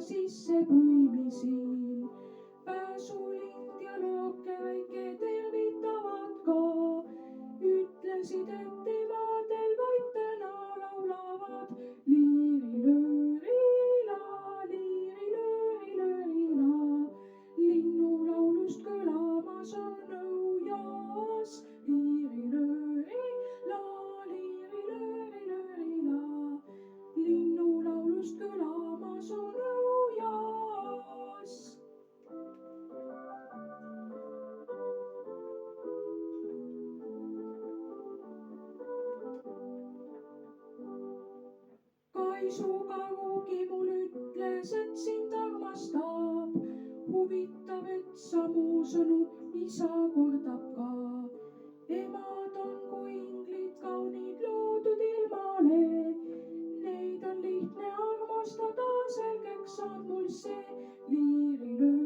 sisse põimisin. Pääsulind ja lõõke väike tervitavad ka. Ütlesid, et temadel vaid täna laulavad. Liiri-lööri-la, liiri-lööri-lööri-la. Linnulaulust kõlamas on nõujaas. Liiri-lööri-la, liiri-lööri-lööri-la. Linnulaulust kõlamas on nõujaas. Kaisukarugi mul ütles, et sind armastab. Huvitav, et samu sõnu isa kordab ka. Emad on kui inglid kaunid loodud ilmale. Neid on lihtne armastada, selgeks saab mul see. Liiri-lööri-la.